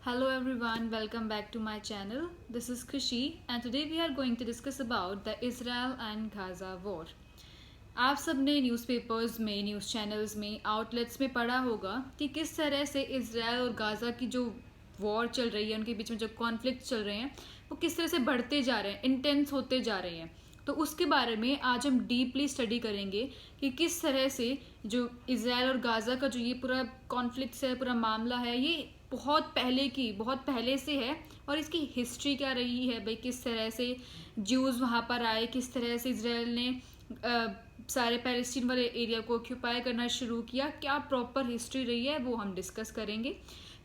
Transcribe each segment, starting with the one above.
Hello everyone, welcome back to my channel. This is Khushi and today we are going to discuss about the Israel and Gaza war. आप सब ने newspapers में, news channels में, outlets में पढ़ा होगा कि किस तरह से इसराइल और गाज़ा की जो वॉर चल रही है, उनके बीच में जो कॉन्फ्लिक्ट चल रहे हैं वो किस तरह से बढ़ते जा रहे हैं, इंटेंस होते जा रहे हैं। तो उसके बारे में आज हम डीपली स्टडी करेंगे कि किस तरह से जो इसराइल और गाज़ा का जो ये पूरा कॉन्फ्लिक्ट है, पूरा मामला है, ये बहुत पहले से है और इसकी हिस्ट्री क्या रही है भाई। किस तरह से ज्यूज़ वहाँ पर आए, किस तरह से इसराइल ने सारे पैलेस्टीन वाले एरिया को ऑक्यूपाई करना शुरू किया, क्या प्रॉपर हिस्ट्री रही है वो हम डिस्कस करेंगे।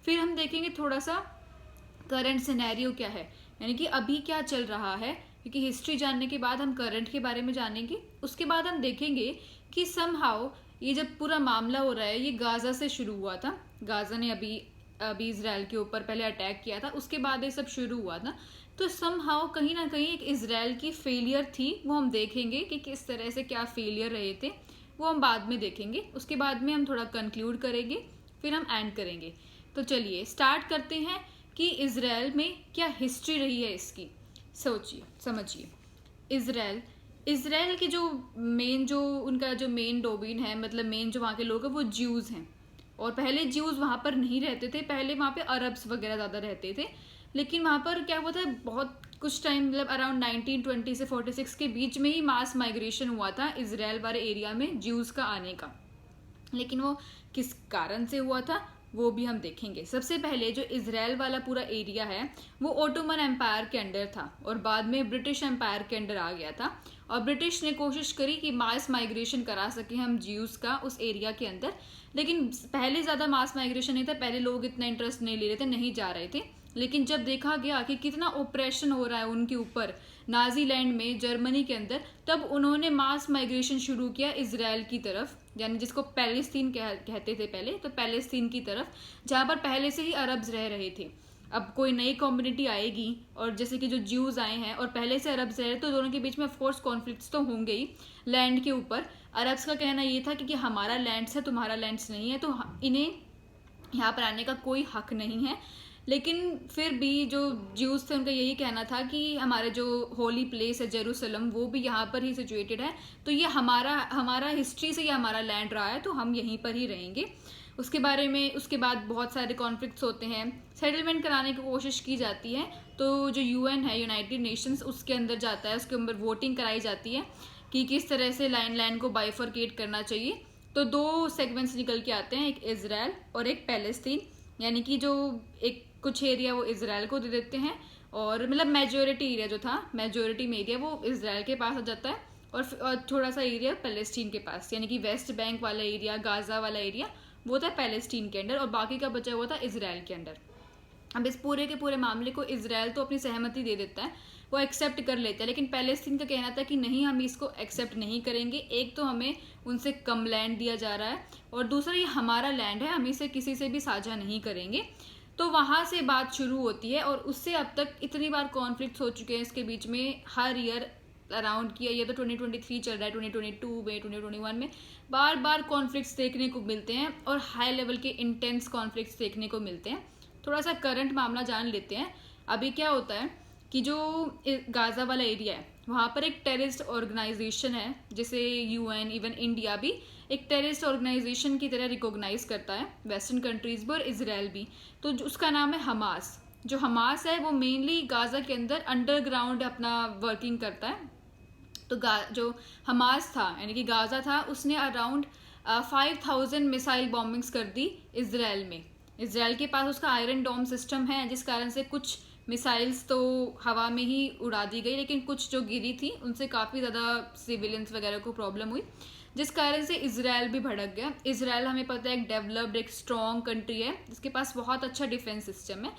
फिर हम देखेंगे थोड़ा सा करंट सिनेरियो क्या है, यानी कि अभी क्या चल रहा है, क्योंकि हिस्ट्री जानने के बाद हम करंट के बारे में जानेंगे। उसके बाद हम देखेंगे कि समहाउ ये जब पूरा मामला हो रहा है ये गाज़ा से शुरू हुआ था। गाज़ा ने अभी इसराइल के ऊपर पहले अटैक किया था, उसके बाद ये सब शुरू हुआ था। तो समहाउ कहीं ना कहीं एक इसराइल की फेलियर थी, वो हम देखेंगे कि किस तरह से क्या फेलियर रहे थे, वो हम बाद में देखेंगे। उसके बाद में हम थोड़ा कंक्लूड करेंगे, फिर हम एंड करेंगे। तो चलिए स्टार्ट करते हैं कि इसराइल में क्या हिस्ट्री रही है इसकी। सोचिए समझिए, इसराइल के जो उनका जो मेन डोमेन है, मतलब मेन जो वहाँ के लोग हैं वो ज्यूज़ हैं। और पहले ज्यूज़ वहाँ पर नहीं रहते थे, पहले वहाँ पे अरब्स वगैरह ज़्यादा रहते थे। लेकिन वहाँ पर क्या हुआ था, बहुत कुछ टाइम मतलब अराउंड 1920 से 46 के बीच में ही मास माइग्रेशन हुआ था इसराइल वाले एरिया में ज्यूज़ का आने का। लेकिन वो किस कारण से हुआ था वो भी हम देखेंगे। सबसे पहले जो इसराइल वाला पूरा एरिया है वो ओटोमन एम्पायर के अंडर था और बाद में ब्रिटिश एम्पायर के अंडर आ गया था। और ब्रिटिश ने कोशिश करी कि मास माइग्रेशन करा सके हम ज्यूज़ का उस एरिया के अंदर, लेकिन पहले ज़्यादा मास माइग्रेशन नहीं था, पहले लोग इतना इंटरेस्ट नहीं ले रहे थे, नहीं जा रहे थे। लेकिन जब देखा गया कि कितना ओप्रेशन हो रहा है उनके ऊपर नाजी लैंड में, जर्मनी के अंदर, तब उन्होंने मास माइग्रेशन शुरू किया इसराइल की तरफ, यानी जिसको पैलेस्तीन कहते थे पहले, तो पैलेस्तीन की तरफ, जहाँ पर पहले से ही अरब्स रह रहे थे। अब कोई नई कम्युनिटी आएगी और जैसे कि जो ज्यूज़ आए हैं और पहले से अरब्स रह रहे, तो दोनों के बीच में ऑफकोर्स कॉन्फ्लिक्ट्स तो होंगे ही लैंड के ऊपर। अरब्स का कहना ये था कि हमारा लैंड्स है, तुम्हारा लैंड्स नहीं है, तो इन्हें यहाँ पर आने का कोई हक नहीं है। लेकिन फिर भी जो ज्यूज़ थे उनका यही कहना था कि हमारे जो होली प्लेस है जेरूसलम वो भी यहाँ पर ही सिचुएटेड है, तो ये हमारा हिस्ट्री से ये हमारा लैंड रहा है, तो हम यहीं पर ही रहेंगे। उसके बाद बहुत सारे कॉन्फ्लिक्ट्स होते हैं, सेटलमेंट कराने की कोशिश की जाती है। तो जो यूएन है, यूनाइटेड नेशंस, उसके अंदर जाता है, उसके ऊपर वोटिंग कराई जाती है कि किस तरह से लैंड को बाइफरकेट करना चाहिए। तो दो सेगमेंट्स निकल के आते हैं, एक इसराइल और एक पैलेस्तीन, यानी कि जो एक कुछ एरिया वो इसराइल को दे देते हैं और मतलब मेजोरिटी एरिया जो था, मेजोरिटी में एरिया वो इसराइल के पास आ जाता है और थोड़ा सा एरिया पैलेस्टीन के पास, यानी कि वेस्ट बैंक वाला एरिया, गाजा वाला एरिया वो था पैलेस्टीन के अंडर और बाकी का बचा हुआ था इसराइल के अंडर। अब इस पूरे के पूरे मामले को इसराइल तो अपनी सहमति दे देता है, वो एक्सेप्ट कर लेता है, लेकिन पैलेस्तीन का कहना था कि नहीं, हम इसको एक्सेप्ट नहीं करेंगे। एक तो हमें उनसे कम लैंड दिया जा रहा है और दूसरा ये हमारा लैंड है, हम इसे किसी से भी साझा नहीं करेंगे। तो वहाँ से बात शुरू होती है और उससे अब तक इतनी बार कॉन्फ्लिक्ट्स हो चुके हैं इसके बीच में, हर ईयर अराउंड किया। ये तो 2023 चल रहा है, 2022 में, 2021 में बार बार कॉन्फ्लिक्ट्स देखने को मिलते हैं और हाई लेवल के इंटेंस कॉन्फ्लिक्ट्स देखने को मिलते हैं। थोड़ा सा करंट मामला जान लेते हैं। अभी क्या होता है कि जो गाज़ा वाला एरिया है वहाँ पर एक टेररिस्ट ऑर्गेनाइजेशन है, जिसे यूएन, इवन इंडिया भी एक टेररिस्ट ऑर्गेनाइजेशन की तरह रिकॉग्नाइज करता है, वेस्टर्न कंट्रीज भी और इसराइल भी। तो उसका नाम है हमास। जो हमास है वो मेनली गाज़ा के अंदर अंडरग्राउंड अपना वर्किंग करता है। तो जो हमास था, यानी कि गाज़ा था, उसने अराउंड 5000 मिसाइल बॉम्बिंग्स कर दी इसराइल में। इसराइल के पास उसका आयरन डोम सिस्टम है, जिस कारण से कुछ मिसाइल्स तो हवा में ही उड़ा दी गई, लेकिन कुछ जो गिरी थी उनसे काफ़ी ज़्यादा सिविलियंस वगैरह को प्रॉब्लम हुई, जिस कारण से इसराइल भी भड़क गया। इसराइल हमें पता है एक डेवलप्ड, एक स्ट्रॉन्ग कंट्री है जिसके पास बहुत अच्छा डिफेंस सिस्टम है।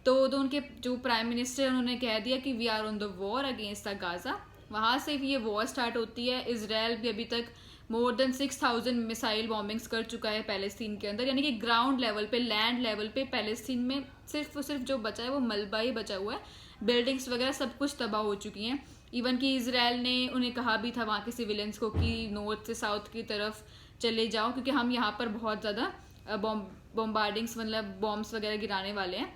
तो उनके जो प्राइम मिनिस्टर है उन्होंने कह दिया कि we are on the war against the Gaza. वहाँ से भी ये वॉर स्टार्ट होती है। इसराइल भी अभी तक मोर देन 6000 मिसाइल बॉम्बिंग्स कर चुका है पैलेस्तीन के अंदर, यानी कि ग्राउंड लेवल पे, लैंड लेवल पे पैलेस्तीन में सिर्फ जो बचा है वो मलबा ही बचा हुआ है। बिल्डिंग्स वगैरह सब कुछ तबाह हो चुकी हैं। इवन कि इसराइल ने उन्हें कहा भी था वहाँ के सिविलियंस को कि नॉर्थ से साउथ की तरफ चले जाओ, क्योंकि हम यहाँ पर बहुत ज़्यादा बॉम्बार्डिंग्स, मतलब बॉम्ब्स वगैरह गिराने वाले हैं।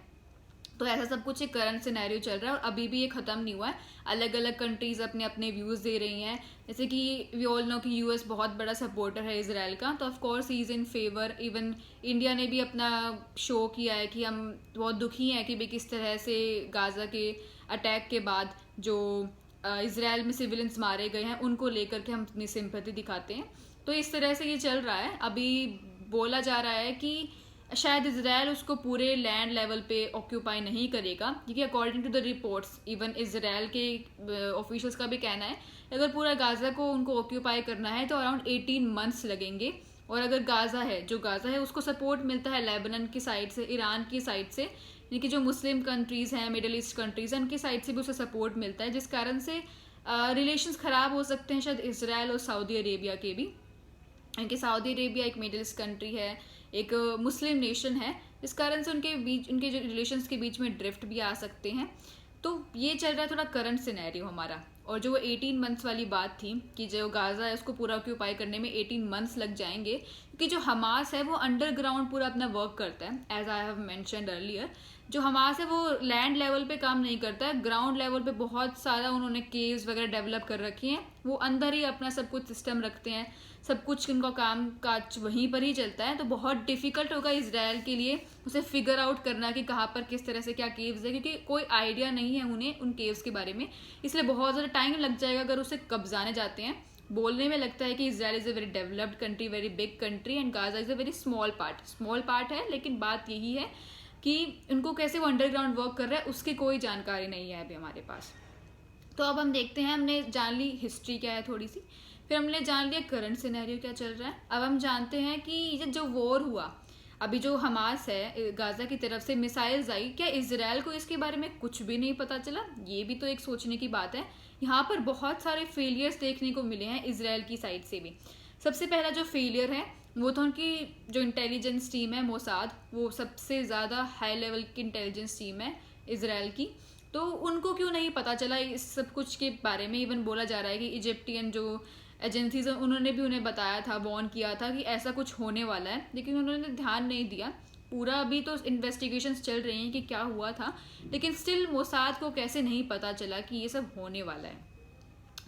तो ऐसा सब कुछ एक करंट सिनेरियो चल रहा है और अभी भी ये ख़त्म नहीं हुआ है। अलग अलग कंट्रीज़ अपने अपने व्यूज़ दे रही हैं। जैसे कि वी ऑल नो कि यूएस बहुत बड़ा सपोर्टर है इसराइल का, तो of course he is in favour. Even India ने भी अपना शो किया है कि हम बहुत दुखी हैं कि भाई किस तरह से गाज़ा के अटैक के बाद जो इसराइल में सिविलियंस मारे गए हैं उनको लेकर के हम अपनी सिंपैथी दिखाते हैं। तो इस तरह से ये चल रहा है। अभी बोला जा रहा है कि शायद इसराइल उसको पूरे लैंड लेवल पे ऑक्यूपाई नहीं करेगा, क्योंकि according to the reports even Israel के ऑफिशियल्स का भी कहना है अगर पूरा गाज़ा को उनको ऑक्यूपाई करना है तो अराउंड 18 मंथ्स लगेंगे। और अगर गाज़ा है, जो गाज़ा है उसको सपोर्ट मिलता है लेबनान की साइड से, ईरान की साइड से, यानी कि जो मुस्लिम कंट्रीज़ हैं, मिडिल ईस्ट कंट्रीज़ हैं, उनकी साइड से भी उसे सपोर्ट मिलता है, जिस कारण से रिलेशंस ख़राब हो सकते हैं शायद इसराइल और सऊदी अरेबिया के भी, क्योंकि सऊदी अरेबिया एक मिडिल ईस्ट कंट्री है, एक मुस्लिम नेशन है, इस कारण से उनके बीच, उनके जो रिलेशंस के बीच में ड्रिफ्ट भी आ सकते हैं। तो ये चल रहा है थोड़ा करंट सिनेरियो हमारा। और जो वो 18 मंथ्स वाली बात थी कि जो गाज़ा है उसको पूरा ऑक्यूपाई करने में 18 मंथ्स लग जाएंगे, क्योंकि जो हमास है वो अंडरग्राउंड पूरा अपना वर्क करता है। As I have mentioned earlier, जो हमास है वो लैंड लेवल पे काम नहीं करता है, ग्राउंड लेवल पे बहुत सारा उन्होंने केव्स वगैरह डेवलप कर रखी हैं। वो अंदर ही अपना सब कुछ सिस्टम रखते हैं, सब कुछ इनका काम काज वहीं पर ही चलता है। तो बहुत डिफिकल्ट होगा इसराइल के लिए उसे फिगर आउट करना कि कहाँ पर किस तरह से क्या केव्स है, क्योंकि कोई आइडिया नहीं है उन्हें उन केव्स के बारे में, इसलिए बहुत ज़्यादा टाइम लग जाएगा अगर उसे कब्जाने जाते हैं। बोलने में लगता है कि Israel is a very developed country, very big country, and Gaza is a very small part है, लेकिन बात यही है कि उनको कैसे वो अंडरग्राउंड वर्क कर रहा है उसकी कोई जानकारी नहीं है अभी हमारे पास। तो अब हम देखते हैं, हमने जान ली हिस्ट्री क्या है थोड़ी सी, फिर हमने जान लिया करंट सिनेरियो क्या चल रहा है। अब हम जानते हैं कि ये जो वॉर हुआ, अभी जो हमास है गाज़ा की तरफ से मिसाइल्स आई, क्या इसराइल को इसके बारे में कुछ भी नहीं पता चला? ये भी तो एक सोचने की बात है। यहाँ पर बहुत सारे फेलियर्स देखने को मिले हैं इसराइल की साइड से भी। सबसे पहला जो फेलियर है वो तो उनकी जो इंटेलिजेंस टीम है मोसाद, वो सबसे ज़्यादा हाई लेवल की इंटेलिजेंस टीम है इसराइल की। तो उनको क्यों नहीं पता चला इस सब कुछ के बारे में? इवन बोला जा रहा है कि इजिप्टियन जो एजेंसीज हैं उन्होंने भी उन्हें बताया था, वॉर्न किया था कि ऐसा कुछ होने वाला है, लेकिन उन्होंने ध्यान नहीं दिया। पूरा अभी तो इन्वेस्टिगेशंस चल रही हैं कि क्या हुआ था, लेकिन स्टिल मोसाद को कैसे नहीं पता चला कि ये सब होने वाला है।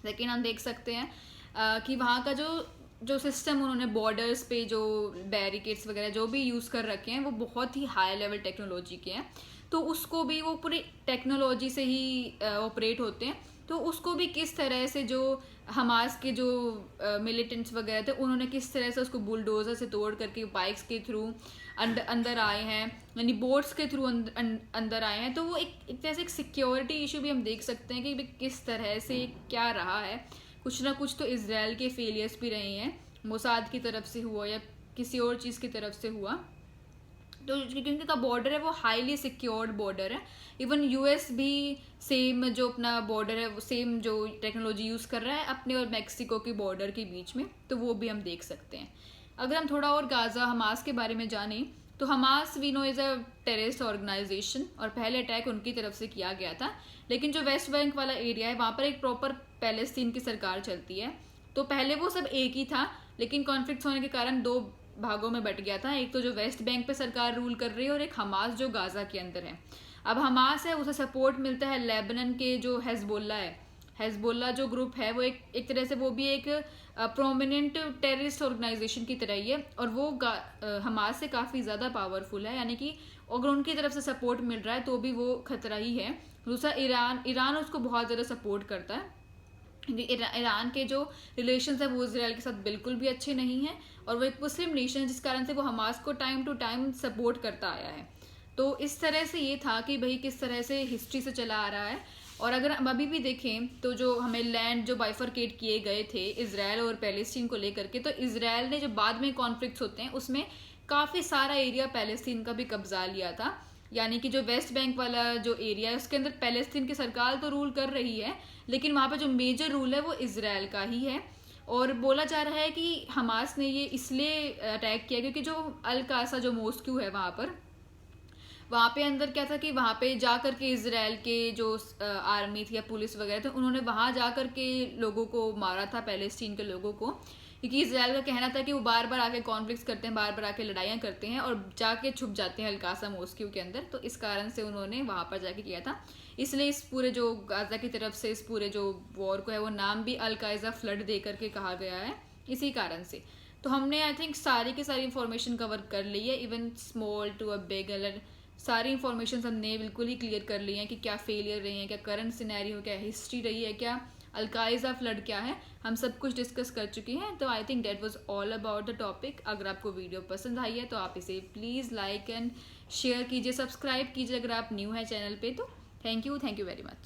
लेकिन हम देख सकते हैं कि वहाँ का जो सिस्टम उन्होंने बॉर्डर्स पे जो बैरिकेड्स वगैरह जो भी यूज़ कर रखे हैं वो बहुत ही हाई लेवल टेक्नोलॉजी के हैं, तो उसको भी वो पूरी टेक्नोलॉजी से ही ऑपरेट होते हैं। तो उसको भी किस तरह से जो हमास के जो मिलिटेंट्स वगैरह थे उन्होंने किस तरह से उसको बुलडोजर से तोड़ करके बाइक्स के थ्रू अंदर आए हैं, यानी बोट्स के थ्रू अंदर आए हैं। तो वो एक तरह से एक सिक्योरिटी इशू भी हम देख सकते हैं कि किस तरह से क्या रहा है। कुछ ना कुछ तो इसराइल के फेलियर्स भी रहे हैं, मोसाद की तरफ से हुआ या किसी और चीज़ की तरफ से हुआ। तो क्योंकि उनका बॉर्डर है वो हाईली सिक्योर्ड बॉर्डर है। इवन यूएस भी सेम जो अपना बॉर्डर है वो सेम जो टेक्नोलॉजी यूज़ कर रहा है अपने और मैक्सिको के बॉर्डर के बीच में, तो वो भी हम देख सकते हैं। अगर हम थोड़ा और गाज़ा हमास के बारे में जानें तो Hamas we know is a terrorist organization, और पहले अटैक उनकी तरफ से किया गया था। लेकिन जो वेस्ट बैंक वाला एरिया है वहाँ पर एक प्रॉपर पैलेस्तीन की सरकार चलती है। तो पहले वो सब एक ही था, लेकिन कॉन्फ्लिक्ट होने के कारण दो भागों में बट गया था। एक तो जो वेस्ट बैंक पे सरकार रूल कर रही है और एक हमास जो गाज़ा के अंदर है। अब हमास है उसे सपोर्ट मिलता है लेबनान के जो हेजबोल्ला है, हेजबोल्ला जो ग्रुप है वो एक तरह से वो भी एक प्रोमिनेंट टेररिस्ट ऑर्गेनाइजेशन की तरह ही है, और वो हमास से काफ़ी ज़्यादा पावरफुल है, यानी कि अगर उनकी तरफ से सपोर्ट मिल रहा है तो भी वो खतरा ही है। दूसरा ईरान उसको बहुत ज़्यादा सपोर्ट करता है, ईरान के जो रिलेशंस है वो इसराइल के साथ बिल्कुल भी अच्छे नहीं हैं, और वो एक मुस्लिम नेशन है जिस कारण से वो हमास को टाइम टू टाइम सपोर्ट करता आया है। तो इस तरह से ये था कि भाई किस तरह से हिस्ट्री से चला आ रहा है। और अगर हम अभी भी देखें तो जो हमें लैंड जो बाइफरकेट किए गए थे इसराइल और पैलेस्टीन को लेकर के, तो इसराइल ने जो बाद में कॉन्फ्लिक्ट्स होते हैं उसमें काफ़ी सारा एरिया पैलेस्तीन का भी कब्जा लिया था। यानी कि जो वेस्ट बैंक वाला जो एरिया है उसके अंदर पैलेस्तीन की सरकार तो रूल कर रही है, लेकिन वहाँ पे जो मेजर रूल है वो इसराइल का ही है। और बोला जा रहा है कि हमास ने ये इसलिए अटैक किया क्योंकि जो अल कासा जो मॉस्क्यू है वहाँ पे अंदर क्या था कि वहाँ पे जा कर के इसराइल के जो आर्मी थी या पुलिस वगैरह थे उन्होंने वहाँ जा कर के लोगों को मारा था, पैलेस्टीन के लोगों को। क्योंकि इसराइल का कहना था कि वो बार बार आके कॉन्फ्लिक्ट्स करते हैं, बार बार आके लड़ाइयाँ करते हैं और जाके छुप जाते हैं हल्का सा मॉस्क्यू के अंदर, तो इस कारण से उन्होंने वहाँ पर जाके किया था। इसलिए इस पूरे जो गाजा की तरफ से इस पूरे जो वॉर को है वो नाम भी अल कायदा फ्लड दे करके कहा गया है, इसी कारण से। तो हमने आई थिंक सारी की सारी इन्फॉर्मेशन कवर कर ली है, even small to a big alert सारी इन्फॉर्मेशन हमने बिल्कुल ही क्लियर कर ली है कि क्या फेलियर रही है, क्या करंट सिनेरियो, क्या हिस्ट्री रही है, क्या अलकायदा फ्लड क्या है, हम सब कुछ डिस्कस कर चुके हैं। तो I think that was all about the topic. अगर आपको वीडियो पसंद आई है तो आप इसे प्लीज़ लाइक एंड शेयर कीजिए, सब्सक्राइब कीजिए अगर आप न्यू है चैनल पे। तो थैंक यू वेरी मच।